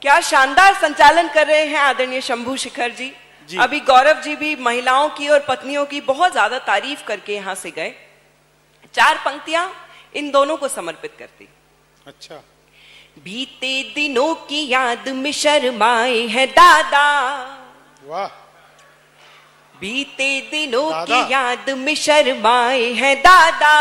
क्या शानदार संचालन कर रहे हैं आदरणीय शंभू शेखर जी। अभी गौरव जी भी महिलाओं की और पत्नियों की बहुत ज्यादा तारीफ करके यहाँ से गए। 4 पंक्तियां इन दोनों को समर्पित करती। अच्छा। बीते दिनों की याद में शर्माए हैं दादा। वाह। बीते दिनों की याद में शर्माए हैं दादा,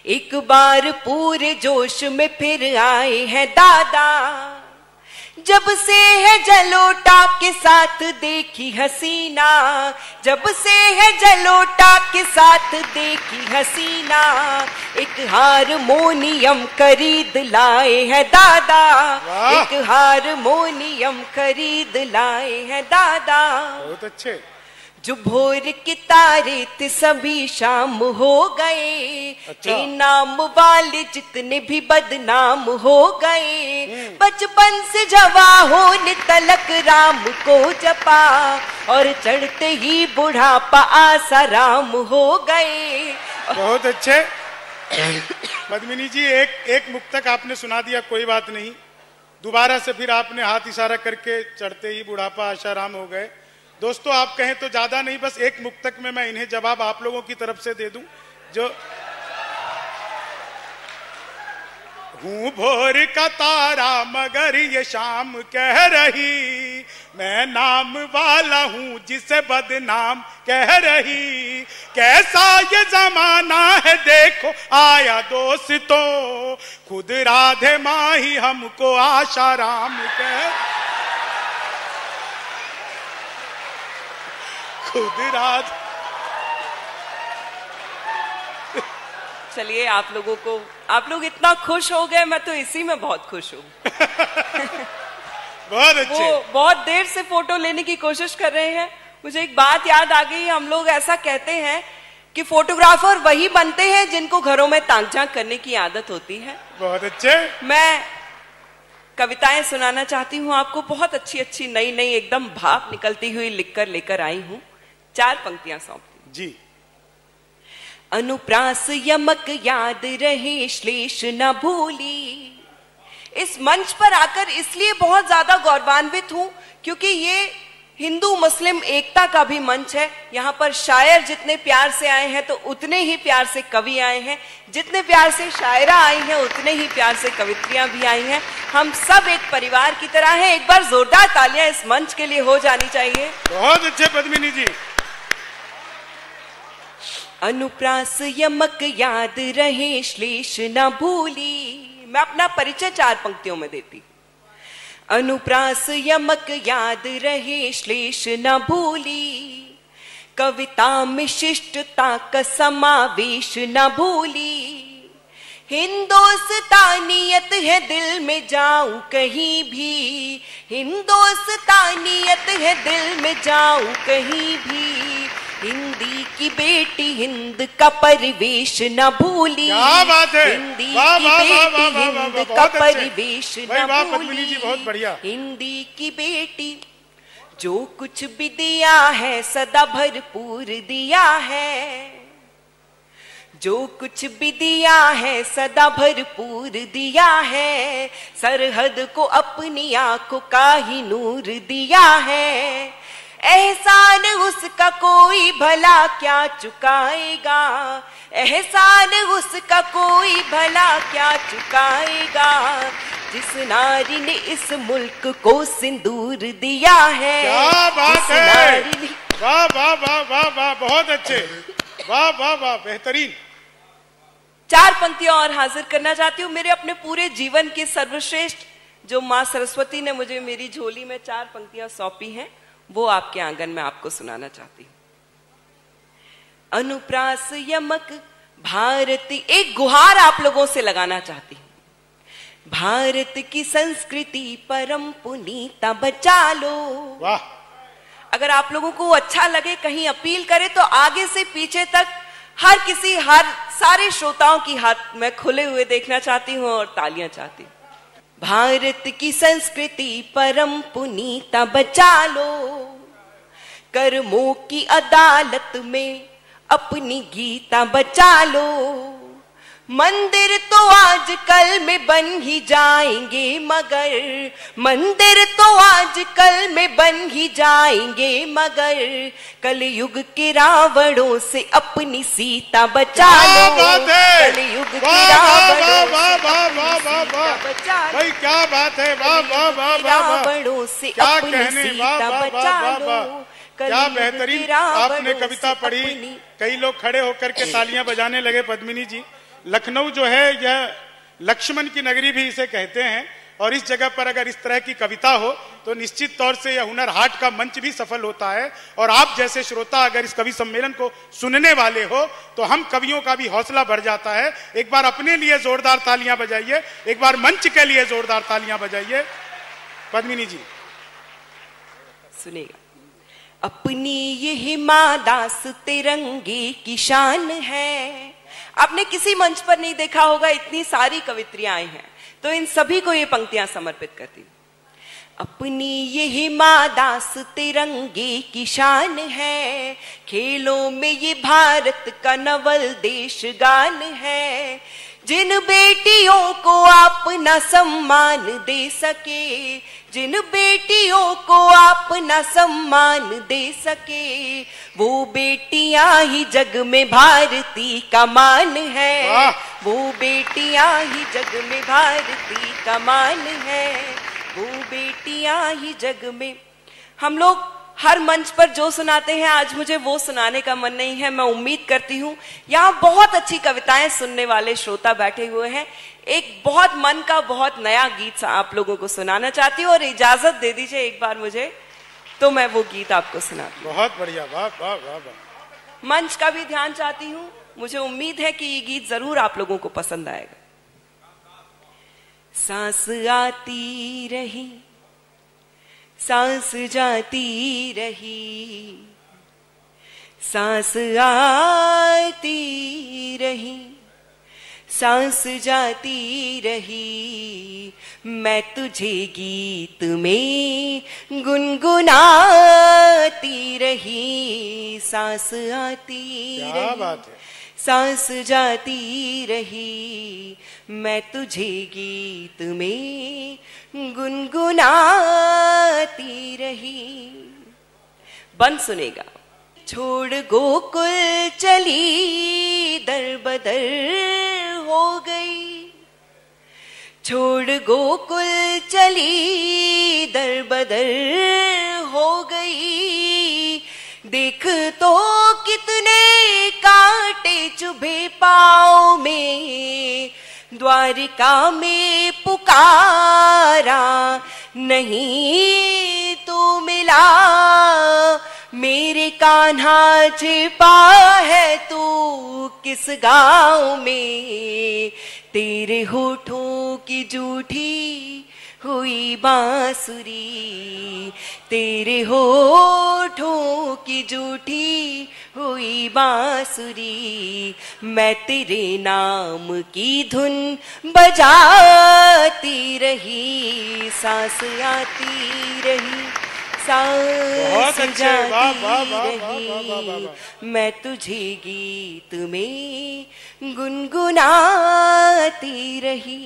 एक बार पूरे जोश में फिर आए हैं दादा। जब से है जलोटा के साथ देखी हसीना, जब से है जलोटा के साथ देखी हसीना, एक हारमोनियम खरीद लाए हैं दादा, एक हारमोनियम खरीद लाए हैं दादा। बहुत अच्छे। जो भोर के तारे थे सभी शाम हो गए, अच्छा। नाम वाले जितने भी बदनाम हो गए, बचपन से जवा होने तलक राम को जपा, और चढ़ते ही बुढ़ापा आसाराम हो गए। बहुत अच्छे। पद्मिनी जी एक मुक्तक आपने सुना दिया, कोई बात नहीं। दोबारा से फिर आपने हाथ इशारा करके चढ़ते ही बुढ़ापा आसाराम हो गए। दोस्तों आप कहें तो ज्यादा नहीं, बस एक मुक्तक में मैं इन्हें जवाब आप लोगों की तरफ से दे दूं। जो हूं भोर का तारा मगर ये शाम कह रही, मैं नाम वाला हूं जिसे बदनाम कह रही। कैसा ये जमाना है देखो आया दोस्तों, खुद राधे माही हमको आशाराम कह, खुद रात। चलिए आप लोग इतना खुश हो गए, मैं तो इसी में बहुत खुश हूँ। बहुत अच्छे। वो बहुत देर से फोटो लेने की कोशिश कर रहे हैं। मुझे एक बात याद आ गई, हम लोग ऐसा कहते हैं कि फोटोग्राफर वही बनते हैं जिनको घरों में ताक झांक करने की आदत होती है। बहुत अच्छे। मैं कविताएं सुनाना चाहती हूँ आपको, बहुत अच्छी अच्छी नई नई एकदम भाप निकलती हुई लिखकर लेकर आई हूँ। 4 पंक्तियां सौंपती जी। अनुप्रास यमक याद रहे श्लेष न भूली। इस मंच पर आकर इसलिए बहुत ज्यादा गौरवान्वित हूं क्योंकि ये हिंदू मुस्लिम एकता का भी मंच है। यहाँ पर शायर जितने प्यार से आए हैं तो उतने ही प्यार से कवि आए हैं, जितने प्यार से शायरा आई हैं उतने ही प्यार से कवित्रियां भी आई हैं। हम सब एक परिवार की तरह हैं। एक बार जोरदार तालियां इस मंच के लिए हो जानी चाहिए। बहुत अच्छे पद्मिनी जी। अनुप्रास यमक याद रहे श्लेष न भूली। मैं अपना परिचय 4 पंक्तियों में देती। अनुप्रास यमक याद रहे श्लेष न भूली, कविता में शिष्टता का समावेश न भूली। हिंदोस्तानियत है दिल में जाऊं कहीं भी, हिंदोस्तानियत है दिल में जाऊं कहीं भी। हिंदी की बेटी हिंद का परिवेश न भूली। क्या बात है। हिंदी की बेटी हिंद का परिवेश न भूली। बहुत बढ़िया। हिंदी की बेटी जो कुछ भी दिया है सदा भरपूर दिया है, जो कुछ भी दिया है सदा भरपूर दिया है। सरहद को अपनी आंखों का ही नूर दिया है। एहसान उसका कोई भला क्या चुकाएगा, एहसान उसका कोई भला क्या चुकाएगा। जिस नारी ने इस मुल्क को सिंदूर दिया है। क्या बात है। वाह वाह वाह वाह वाह, बहुत अच्छे। वाह वाह वाह, बेहतरीन। 4 पंक्तियां और हाजिर करना चाहती हूँ। मेरे अपने पूरे जीवन की सर्वश्रेष्ठ जो माँ सरस्वती ने मुझे मेरी झोली में 4 पंक्तियां सौंपी हैं, वो आपके आंगन में आपको सुनाना चाहती हूँ। अनुप्रास यमक भारती, एक गुहार आप लोगों से लगाना चाहती हूँ। भारत की संस्कृति परम पुनीता बचा लो। वाह। अगर आप लोगों को अच्छा लगे, कहीं अपील करे तो आगे से पीछे तक हर सारे श्रोताओं की हाथ में खुले हुए देखना चाहती हूँ और तालियां चाहती हूँ। भारत की संस्कृति परम पुनीता बचा लो, कर्मों की अदालत में अपनी गीता बचा लो। मंदिर तो आजकल में बन ही जाएंगे मगर, मंदिर तो आजकल में बन ही जाएंगे मगर, कलयुग के रावणों से अपनी सीता बचा लो। कलयुग के भाई क्या बात है, वाह वाह वाह वाह, रावणों से अपनी सीता बचा लो। क्या बेहतरीन आपने कविता पढ़ी। कई लोग खड़े होकर के तालियां बजाने लगे। पद्मिनी जी, लखनऊ जो है यह लक्ष्मण की नगरी भी इसे कहते हैं, और इस जगह पर अगर इस तरह की कविता हो तो निश्चित तौर से यह हुनर हाट का मंच भी सफल होता है। और आप जैसे श्रोता अगर इस कवि सम्मेलन को सुनने वाले हो तो हम कवियों का भी हौसला बढ़ जाता है। एक बार अपने लिए जोरदार तालियां बजाइए, एक बार मंच के लिए जोरदार तालियां बजाइए। पद्मिनी जी सुनेगा। अपनी ये मादास तिरंगे की शान है। आपने किसी मंच पर नहीं देखा होगा, इतनी सारी कवित्रियां हैं, तो इन सभी को ये पंक्तियां समर्पित करती हूं। अपनी ये मादास तिरंगे की शान है, खेलों में ये भारत का नवल देश गान है। जिन बेटियों को आप न सम्मान दे सके, जिन बेटियों को आप न सम्मान दे सके, वो बेटियां ही जग में भारती का मान है। वो बेटियां ही जग में भारती का मान है। वो बेटियां ही जग में। हम लोग हर मंच पर जो सुनाते हैं, आज मुझे वो सुनाने का मन नहीं है। मैं उम्मीद करती हूँ यहाँ बहुत अच्छी कविताएं सुनने वाले श्रोता बैठे हुए हैं। एक बहुत मन का बहुत नया गीत आप लोगों को सुनाना चाहती हूँ, और इजाजत दे दीजिए एक बार मुझे, तो मैं वो गीत आपको सुनाती हूँ। बहुत बढ़िया, वाह वाह वाह वाह। मंच का भी ध्यान चाहती हूँ। मुझे उम्मीद है कि ये गीत जरूर आप लोगों को पसंद आएगा। सांस आती रही, सांस जाती रही, सांस आती रही, सांस जाती रही, मैं तुझे गीत में गुनगुनाती रही। सांस आती रही, सांस जाती रही, मैं तुझे गीत में गुनगुनाती रही। बंद सुनेगा। छोड़ गोकुल चली दर बदर हो गई, छोड़ गोकुल चली दर बदर हो गई, देख तो कितने कांटे चुभे पाँव में, द्वारिका में पुकारा नहीं तू मिला, मेरे कान्हा छिपा है तू किस गाँव में, तेरे होठों की जूठी हुई बांसुरी, तेरे होठों की जूठी हुई बांसुरी, मैं तेरे नाम की धुन बजाती रही, सांस आती रही, सांस जाती रही, मैं तुझे गीत में गुनगुनाती रही।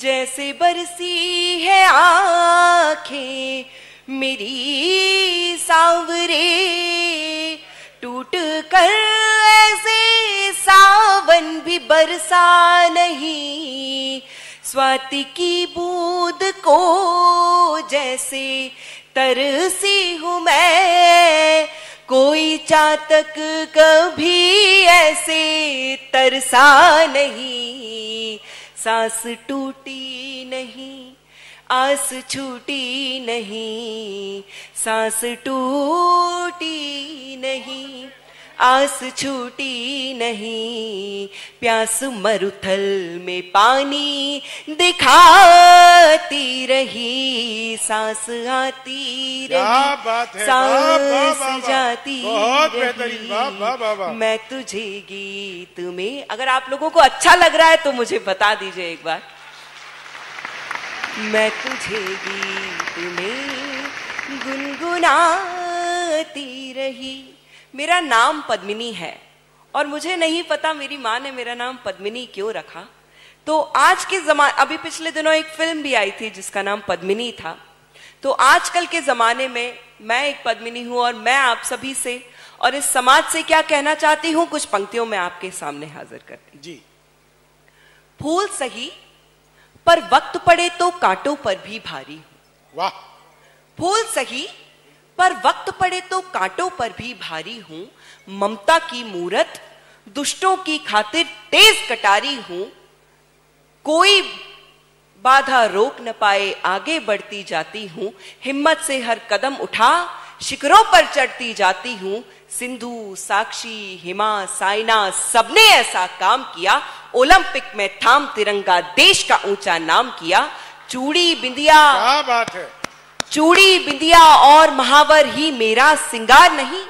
जैसे बरसी है आंखें मेरी सांवरे, टूट कर ऐसे सावन भी बरसा नहीं, स्वाति की बूंद को जैसे तरसी हूँ मैं, कोई चातक कभी ऐसे तरसा नहीं, सांस टूटी नहीं, आस छूटी नहीं, सांस टूटी नहीं, आस छूटी नहीं, प्यास मरुथल में पानी दिखाती रही, सांस आती रही, सांस जाती रही, मैं तुझे गीत में। अगर आप लोगों को अच्छा लग रहा है तो मुझे बता दीजिए एक बार। मैं तुझे गीत में गुनगुनाती रही। मेरा नाम पद्मिनी है और मुझे नहीं पता मेरी माँ ने मेरा नाम पद्मिनी क्यों रखा। तो आज के जमाने, अभी पिछले दिनों एक फिल्म भी आई थी जिसका नाम पद्मिनी था। तो आजकल के जमाने में मैं एक पद्मिनी हूं और मैं आप सभी से और इस समाज से क्या कहना चाहती हूं, कुछ पंक्तियों में आपके सामने हाजिर करती जी। फूल सही पर वक्त पड़े तो कांटों पर भी भारी हूं। वाह। फूल सही पर वक्त पड़े तो कांटों पर भी भारी हूं। ममता की मूरत दुष्टों की खातिर तेज कटारी हूं। कोई बाधा रोक न पाए आगे बढ़ती जाती हूं। हिम्मत से हर कदम उठा शिखरों पर चढ़ती जाती हूं। सिंधु, साक्षी, हिमा, साइना सबने ऐसा काम किया। ओलंपिक में थाम तिरंगा देश का ऊंचा नाम किया। चूड़ी बिंदिया, क्या बात है। चूड़ी बिंदिया और महावर ही मेरा सिंगार नहीं।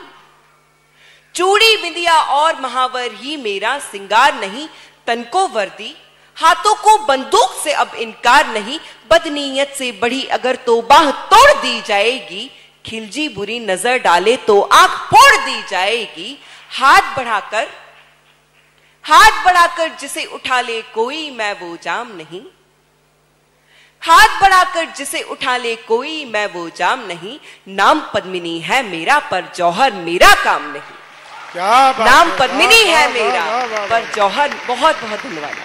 चूड़ी बिंदिया और महावर ही मेरा सिंगार नहीं। तन को वर्दी हाथों को बंदूक से अब इनकार नहीं। बदनीयत से बढ़ी अगर तो बाह तोड़ दी जाएगी। खिलजी बुरी नजर डाले तो आंख फोड़ दी जाएगी। हाथ बढ़ाकर जिसे उठा ले कोई मैं वो जाम नहीं। हाथ बढ़ाकर जिसे उठा ले कोई मैं वो जाम नहीं। नाम पद्मिनी है मेरा पर जौहर मेरा काम नहीं। क्या बात नाम पद्मिनी है मेरा पर जौहर। बहुत बहुत धन्यवाद।